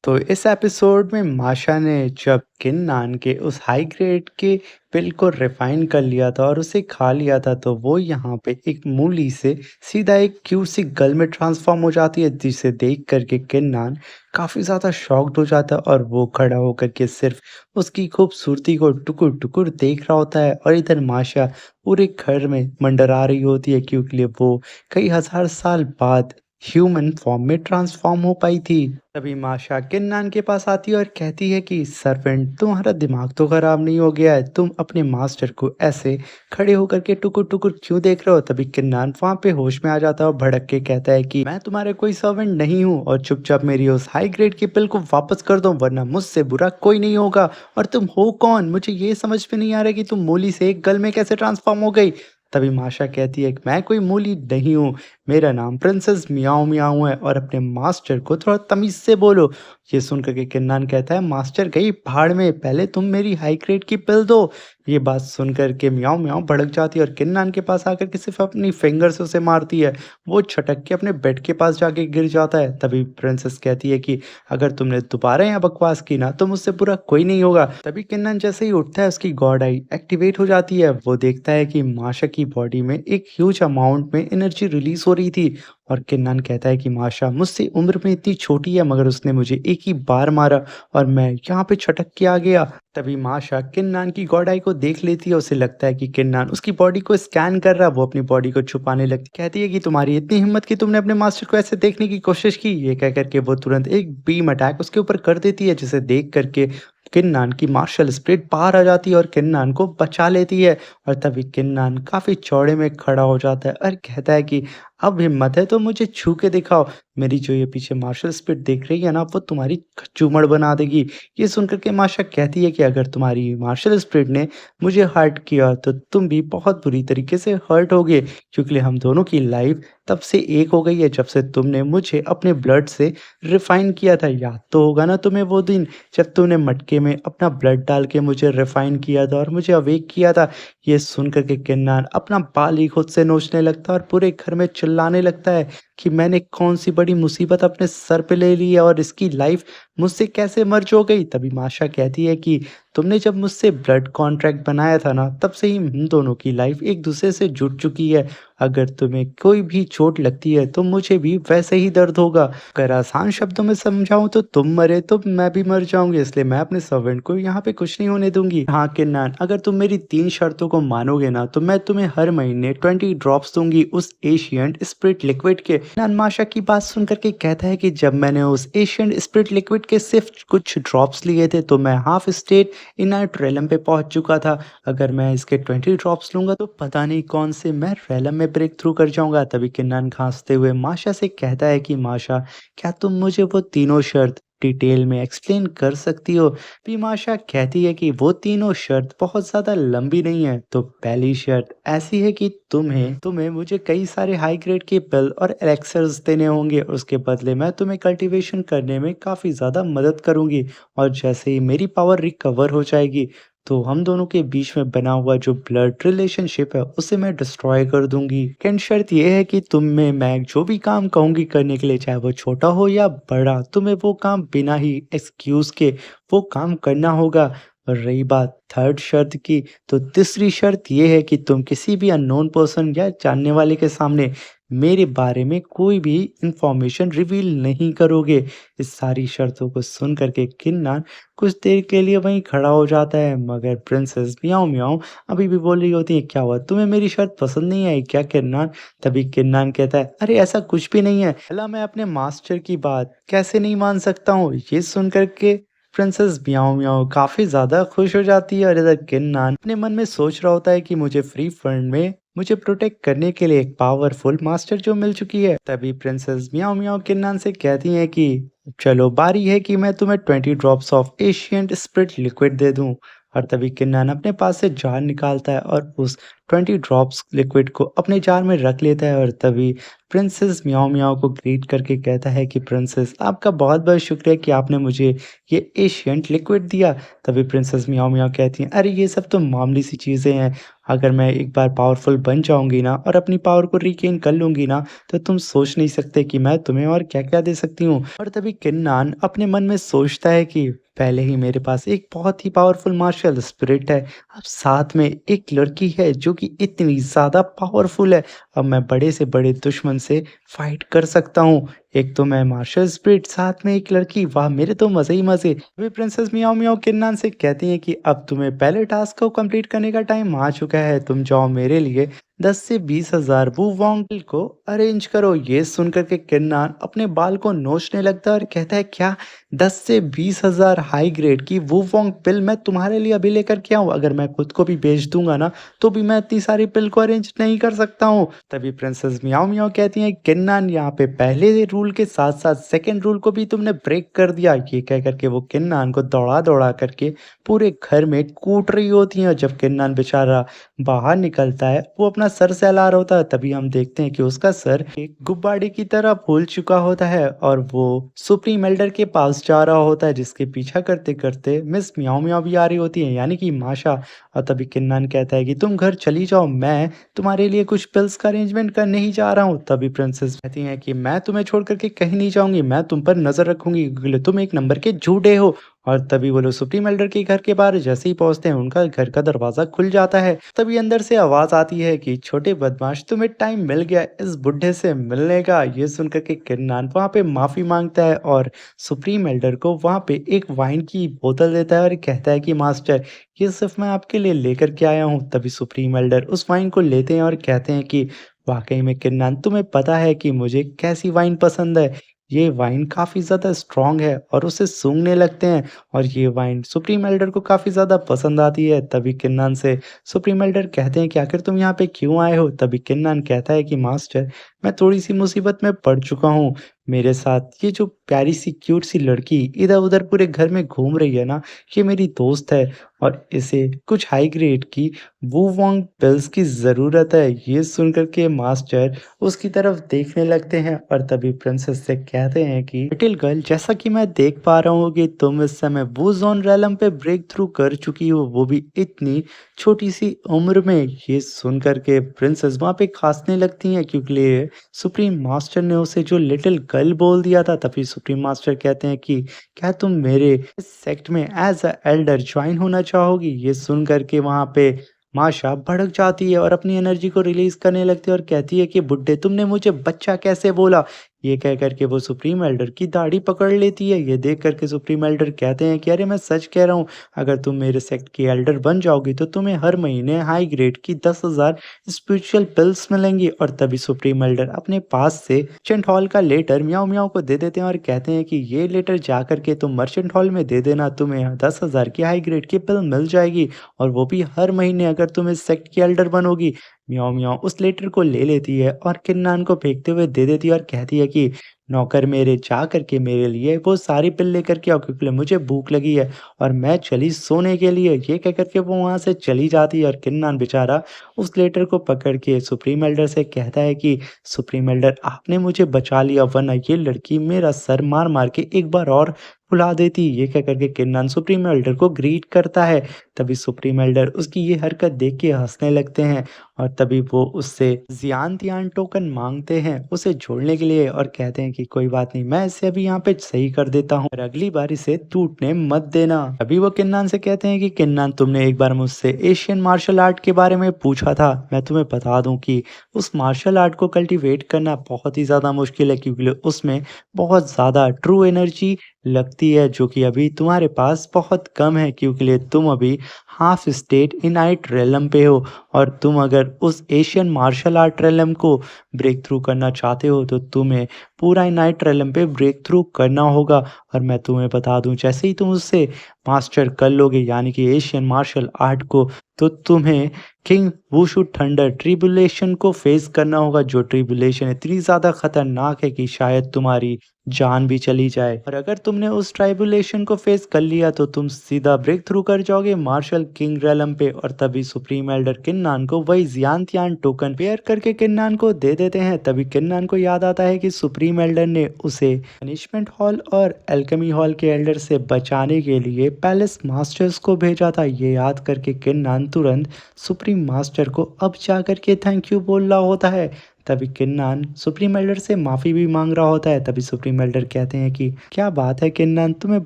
तो इस एपिसोड में माशा ने जब किन्नान के उस हाई ग्रेड के पिल को रिफाइन कर लिया था और उसे खा लिया था, तो वो यहाँ पे एक मूली से सीधा एक क्यूट सी गर्ल में ट्रांसफॉर्म हो जाती है, जिसे देख करके किन्नान काफ़ी ज़्यादा शॉक्ड हो जाता है और वो खड़ा होकर के सिर्फ उसकी खूबसूरती को टुकुर टुकुर देख रहा होता है। और इधर माशा पूरे घर में मंडरा रही होती है, क्योंकि वो कई हजार साल बाद ह्यूमन फॉर्म में ट्रांसफॉर्म हो पाई थी। तभी माशा किन्नान के पास आती है और कहती है कि सर्वेंट, तुम्हारा दिमाग तो खराब नहीं हो गया है? तुम अपने मास्टर को ऐसे खड़े होकर के टुकुर टुकुर क्यों देख रहे हो? तभी किन्नान वहां पे होश में आ जाता है और भड़क के कहता है कि मैं तुम्हारे कोई सर्वेंट नहीं हूँ, और चुपचाप मेरी उस हाई ग्रेड की पिल को वापस कर दो, वरना मुझसे बुरा कोई नहीं होगा। और तुम हो कौन? मुझे ये समझ में नहीं आ रहा कि तुम मूली से एक गल में कैसे ट्रांसफॉर्म हो गई। तभी माशा कहती है कि मैं कोई मूली नहीं हूँ, मेरा नाम प्रिंसेस मियाओ मियाओ है, और अपने मास्टर को थोड़ा तमीज़ से बोलो। ये सुन कर के किन्नान कहता है, मास्टर गई भाड़ में, पहले तुम मेरी हाई ग्रेड की पिल दो। ये बात सुन कर के मियाओ मियाओ भड़क जाती है और किन्नान के पास आकर के सिर्फ अपनी फिंगर से उसे मारती है। वो छटक के अपने बेड के पास जाके गिर जाता है। तभी प्रिंसेस कहती है कि अगर तुमने दोबारा यहाँ बकवास की ना, तो मुझसे बुरा कोई नहीं होगा। तभी किन्नान जैसे ही उठता है, उसकी गॉड आई एक्टिवेट हो जाती है। वो देखता है कि माशा की बॉडी में एक ह्यूज अमाउंट में एनर्जी रिलीज हो रही थी। और किन्नान कहता है कि माशा मुझसे उम्र में इतनी छोटी है, मगर उसने मुझे एक ही बार मारा और मैं यहाँ पे छटक के आ गया। तभी माशा किन्नान की गॉड आई को देख लेती है। उसे लगता है कि किन्नान उसकी बॉडी को स्कैन कर रहा है। वो अपनी बॉडी को छुपाने लगती, कहती है कि तुम्हारी इतनी हिम्मत कि तुमने अपने मास्टर को ऐसे देखने की कोशिश की। ये कह करके वो तुरंत एक बीम अटैक उसके ऊपर कर देती है, जिसे देख करके किन्नान की मार्शल स्पिरिट बाहर आ जाती है और किन्नान को बचा लेती है। और तभी किन्नान काफी चौड़े में खड़ा हो जाता है और कहता है कि अब हिम्मत है तो मुझे छू के दिखाओ। मेरी जो ये पीछे मार्शल स्पिरिट दिख रही है ना, वो तुम्हारी चूमड़ बना देगी। ये सुनकर के माशा कहती है कि अगर तुम्हारी मार्शल स्पिरिट ने मुझे हर्ट किया, तो तुम भी बहुत बुरी तरीके से हर्ट होगे, क्योंकि हम दोनों की लाइफ तब से एक हो गई है जब से तुमने मुझे अपने ब्लड से रिफाइन किया था। याद तो होगा ना तुम्हें वो दिन जब तूने मटके में अपना ब्लड डाल के मुझे रिफाइन किया था और मुझे अवेक किया था। ये सुनकर के किन्नान अपना बाल ही खुद से नोचने लगता है और पूरे घर में चिल्लाने लगता है कि मैंने कौन सी बड़ी मुसीबत अपने सर पे ले ली है और इसकी लाइफ मुझसे कैसे मर्ज हो गई। तभी माशा कहती है कि तुमने जब मुझसे ब्लड कॉन्ट्रैक्ट बनाया था ना, तब से ही हम दोनों की लाइफ एक दूसरे से जुड़ चुकी है। अगर तुम्हें कोई भी चोट लगती है, तो मुझे भी वैसे ही दर्द होगा। अगर आसान शब्दों में समझाऊं तो तुम मरे तो मैं भी मर जाऊंगी, इसलिए मैं अपने सर्वेंट को यहाँ पे कुछ नहीं होने दूंगी। हाँ किन्नान, अगर तुम मेरी 3 शर्तों को मानोगे ना, तो मैं तुम्हें हर महीने 20 ड्रॉप्स दूंगी उस एशियंट स्पिरिट लिक्विड के। किन्नान माशा की बात सुन करके कहता है कि जब मैंने उस एशियंट स्पिरिट लिक्विड के सिर्फ कुछ ड्रॉप्स लिए थे, तो मैं हाफ स्टेट इनर रेलम पे पहुंच चुका था। अगर मैं इसके 20 ड्रॉप्स लूंगा, तो पता नहीं कौन से मैं रेलम में ब्रेक थ्रू कर जाऊंगा। तभी किन्नान खांसते हुए माशा से कहता है कि माशा, क्या तुम मुझे वो तीनों शर्त डिटेल में एक्सप्लेन कर सकती हो? भी माशा कहती है कि वो तीनों शर्त बहुत ज़्यादा लंबी नहीं है। तो पहली शर्त ऐसी है कि तुम्हें तुम्हें मुझे कई सारे हाई ग्रेड के पिल और एलेक्सर्स देने होंगे। उसके बदले मैं तुम्हें कल्टीवेशन करने में काफ़ी ज़्यादा मदद करूंगी, और जैसे ही मेरी पावर रिकवर हो जाएगी, तो हम दोनों के बीच में बना हुआ जो ब्लड रिलेशनशिप है, उसे मैं डिस्ट्रॉय कर दूंगी। सेकंड शर्त ये है कि तुम में मैं जो भी काम कहूंगी करने के लिए, चाहे वो छोटा हो या बड़ा, तुम्हें वो काम बिना ही एक्सक्यूज के वो काम करना होगा। और रही बात थर्ड शर्त की, तो तीसरी शर्त ये है कि तुम किसी भी अननोन पर्सन या जानने वाले के सामने मेरे बारे में कोई भी इंफॉर्मेशन रिवील नहीं करोगे। इस सारी शर्तों को सुन करके किन्नान कुछ देर के लिए वहीं खड़ा हो जाता है, मगर प्रिंसेस मियाओ मियाओ अभी भी बोल रही होती है, क्या हुआ, तुम्हें मेरी शर्त पसंद नहीं आई क्या किन्नान? तभी किन्नान कहता है, अरे ऐसा कुछ भी नहीं है, भला मैं अपने मास्टर की बात कैसे नहीं मान सकता हूँ। ये सुन करके प्रिंसेस मियाओ मियाओ काफी ज्यादा खुश हो जाती है, और इधर किन्नान अपने मन में सोच रहा होता है कि मुझे फ्री फंड में मुझे प्रोटेक्ट करने के लिए एक पावरफुल मास्टर जो मिल चुकी है। तभी प्रिंसेस मियाओ मियाओ किन्नान से कहती हैं कि चलो बारी है कि मैं तुम्हें 20 drops of ancient spirit liquid दे दूं। और तभी किन्नान अपने पास से जार निकालता है और उस 20 ड्रॉप्स लिक्विड को अपने जार में रख लेता है। और तभी प्रिंसेस मियाओ मियाओ को ग्रीट करके कहता है कि प्रिंसेस, आपका बहुत बहुत शुक्रिया कि आपने मुझे ये एशियंट लिक्विड दिया। तभी प्रिंसेस मियाओ मियाओ कहती हैं, अरे ये सब तो मामूली सी चीज़ें हैं, अगर मैं एक बार पावरफुल बन जाऊँगी ना और अपनी पावर को रीगेन कर लूँगी ना, तो तुम सोच नहीं सकते कि मैं तुम्हें और क्या-क्या दे सकती हूँ। और तभी किन्नान अपने मन में सोचता है कि पहले ही मेरे पास एक बहुत ही पावरफुल मार्शल स्पिरिट है, अब साथ में एक लड़की है जो कि इतनी ज़्यादा पावरफुल है, अब मैं बड़े से बड़े दुश्मन से फाइट कर सकता हूँ। एक तो मैं मार्शल स्पिरिट, साथ में एक लड़की, वाह! मेरे तो मज़े ही मज़े। वे प्रिंसेस मियाओ मियाओ किन्नान से कहती हैं कि अब तुम्हें पहले टास्क को कंप्लीट करने का टाइम आ चुका है, तुम जाओ मेरे लिए 10 से 20,000 वुवांग को अरेंज करो। ये सुनकर के किन्नान अपने बाल को नोचने लगता है और कहता है, क्या 10 से 20,000 हाई ग्रेड की वुवांग पिल मैं तुम्हारे लिए अभी लेकर के आऊँ? अगर मैं खुद को भी बेच दूँगा ना, तो भी मैं इतनी सारी पिल को अरेंज नहीं कर सकता हूँ। तभी प्रिंसेस मियाओ मियाओ कहती हैं, किन्नान यहाँ पे पहले रूल के साथ-साथ सेकंड रूल को भी तुमने ब्रेक कर दिया। ये कह कर के वो किन्नान को दौड़ा-दौड़ा करके पूरे घर में कूट रही होती हैं और जब किन्नान बेचारा बाहर निकलता है, वो अपना सर सहला रहा होता है, तभी हम देखते हैं कि उसका सर एक गुब्बारे की तरह फूल चुका होता है और वो सुप्रीम एल्डर के पास जा रहा होता है, जिसके पीछा करते-करते मिस म्याऊ म्याऊ भी आ रही होती है, यानी कि माशा। और तभी किन्नान कहता है कि तुम घर चली जाओ, मैं तुम्हारे लिए कुछ पिल्स का अरेंजमेंट करने ही जा रहा हूँ। तभी प्रिंसेस कहती हैं कि मैं तुम्हें छोड़ कर के कहीं नहीं जाऊँगी, मैं तुम पर नज़र रखूँगी क्योंकि तुम एक नंबर के झूठे हो। और तभी वो लोग सुप्रीम एल्डर के घर के बाहर जैसे ही पहुँचते हैं, उनका घर का दरवाज़ा खुल जाता है। तभी अंदर से आवाज़ आती है कि छोटे बदमाश, तुम्हें टाइम मिल गया इस बुड्ढे से मिलने का। ये सुनकर के किन्नान वहाँ पे माफ़ी माँगता है और सुप्रीम एल्डर को वहाँ पे एक वाइन की बोतल देता है और कहता है कि मास्टर, ये सिर्फ़ मैं आपके लिए लेकर के आया हूँ। तभी सुप्रीम एल्डर उस वाइन को लेते हैं और कहते हैं कि वाक़ई में किन्नान, तुम्हें पता है कि मुझे कैसी वाइन पसंद है? ये वाइन काफ़ी ज़्यादा स्ट्रॉन्ग है और उसे सूंघने लगते हैं और ये वाइन सुप्रीम एल्डर को काफ़ी ज़्यादा पसंद आती है। तभी किन्नान से सुप्रीम एल्डर कहते हैं कि आखिर तुम यहाँ पे क्यों आए हो? तभी किन्नान कहता है कि मास्टर, मैं थोड़ी-सी मुसीबत में पड़ चुका हूँ। मेरे साथ ये जो प्यारी-सी क्यूट-सी लड़की इधर-उधर पूरे घर में घूम रही है ना, ये मेरी दोस्त है और इसे कुछ हाई ग्रेड की वूवॉन्ग पिल्स की ज़रूरत है। ये सुनकर के मास्टर उसकी तरफ देखने लगते हैं और तभी प्रिंसेस से कहते हैं कि लिटिल गर्ल, जैसा कि मैं देख पा रहा हूँ कि तुम इस समय वो ज़ोन रेलम पे ब्रेक थ्रू कर चुकी हो, वो भी इतनी छोटी सी उम्र में। ये सुनकर के प्रिंसेस वहाँ पे खांसने लगती हैं क्योंकि सुप्रीम मास्टर ने उसे जो लिटिल गर्ल बोल दिया था। तभी सुप्रीम मास्टर कहते हैं कि क्या तुम मेरे इस सेक्ट में एज अ एल्डर ज्वाइन होना चाहोगी? ये सुन कर के वहाँ पे माशा भड़क जाती है और अपनी एनर्जी को रिलीज़ करने लगती है और कहती है कि बुड्ढे, तुमने मुझे बच्चा कैसे बोला? ये कह कर के वो सुप्रीम एल्डर की दाढ़ी पकड़ लेती है। ये देख कर के सुप्रीम एल्डर कहते हैं कि अरे मैं सच कह रहा हूँ, अगर तुम मेरे सेक्ट की एल्डर बन जाओगी तो तुम्हें हर महीने हाई ग्रेड की 10,000 स्पिरिचुअल पिल्स मिलेंगी। और तभी सुप्रीम एल्डर अपने पास से मर्चेंट हॉल का लेटर म्याऊ म्याऊ को दे देते हैं और कहते हैं कि ये लेटर जा कर के तुम मर्चेंट हॉल में दे देना, तुम्हें 10,000 की हाई ग्रेड की पिल मिल जाएगी और वो भी हर महीने, अगर तुम इस सेक्ट की एल्डर बनोगी। म्याऊ म्याऊ उस लेटर को ले लेती है और किन्नान को फेंकते हुए दे देती है और कहती है कि नौकर मेरे, जा करके मेरे लिए वो सारी पिल लेकर के आओ क्योंकि मुझे भूख लगी है और मैं चली सोने के लिए। ये कह कर के वो वहाँ से चली जाती है और किन्नान बेचारा उस लेटर को पकड़ के सुप्रीम एल्डर से कहता है कि सुप्रीम एल्डर, आपने मुझे बचा लिया, वरना ये लड़की मेरा सर मार-मार के एक बार और फुला देती। ये कह कर के किन्नान सुप्रीम एल्डर को ग्रीट करता है। तभी सुप्रीम एल्डर उसकी ये हरकत देख के हँसने लगते हैं और तभी वो उससे ज़ियान-तियान टोकन माँगते हैं उसे जोड़ने के लिए और कहते हैं कि कोई बात नहीं, मैं इसे अभी यहाँ पे सही कर देता हूँ और अगली बार इसे टूटने मत देना। अभी वो किन्नान से कहते हैं कि किन्नान, तुमने एक बार मुझसे एशियन मार्शल आर्ट के बारे में पूछा था। मैं तुम्हें बता दूँ कि उस मार्शल आर्ट को कल्टीवेट करना बहुत ही ज़्यादा मुश्किल है क्योंकि उसमें बहुत ज़्यादा ट्रू एनर्जी लगती है, जो कि अभी तुम्हारे पास बहुत कम है क्योंकि तुम अभी हाफ स्टेट इनाइट रेलम पे हो और तुम अगर उस एशियन मार्शल आर्ट रेलम को ब्रेक थ्रू करना चाहते हो तो तुम्हें पूरा इनाइट रेलम पे ब्रेक थ्रू करना होगा। और मैं तुम्हें बता दूं, जैसे ही तुम उससे मास्टर कर लोगे यानी कि एशियन मार्शल आर्ट को, तो तुम्हें किंग वुशु थंडर ट्रिबुलेशन को फेस करना होगा, जो ट्रिबुलेशन इतनी ज़्यादा खतरनाक है कि शायद तुम्हारी जान भी चली जाए। और अगर तुमने उस ट्राइबुलेशन को फेस कर लिया तो तुम सीधा ब्रेक थ्रू कर जाओगे मार्शल किंग रेलम पे। और तभी सुप्रीम एल्डर किन्नान को वही जियान त्यान टोकन पेयर करके किन्नान को दे देते हैं। तभी किन्नान को याद आता है कि सुप्रीम सुप्रीम एल्डर ने उसे पनिशमेंट हॉल और एल्केमी हॉल के एल्डर से बचाने के लिए पैलेस मास्टर्स को भेजा था। ये याद करके किन्नान तुरंत सुप्रीम मास्टर को अब जा कर के थैंक यू बोल रहा होता है। तभी किन्नान सुप्रीम एल्डर से माफ़ी भी मांग रहा होता है। तभी सुप्रीम एल्डर कहते हैं कि क्या बात है किन्नान, तुम्हें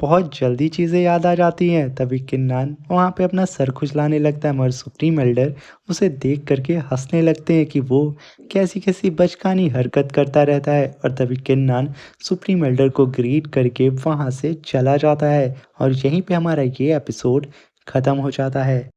बहुत जल्दी चीज़ें याद आ जाती हैं। तभी किन्नान वहाँ पे अपना सर खुजलाने लगता है, मगर सुप्रीम एल्डर उसे देख करके हंसने लगते हैं कि वो कैसी कैसी बचकानी हरकत करता रहता है। और तभी किन्नान सुप्रीम एल्डर को ग्रीट करके वहाँ से चला जाता है और यहीं पे हमारा ये एपिसोड ख़त्म हो जाता है।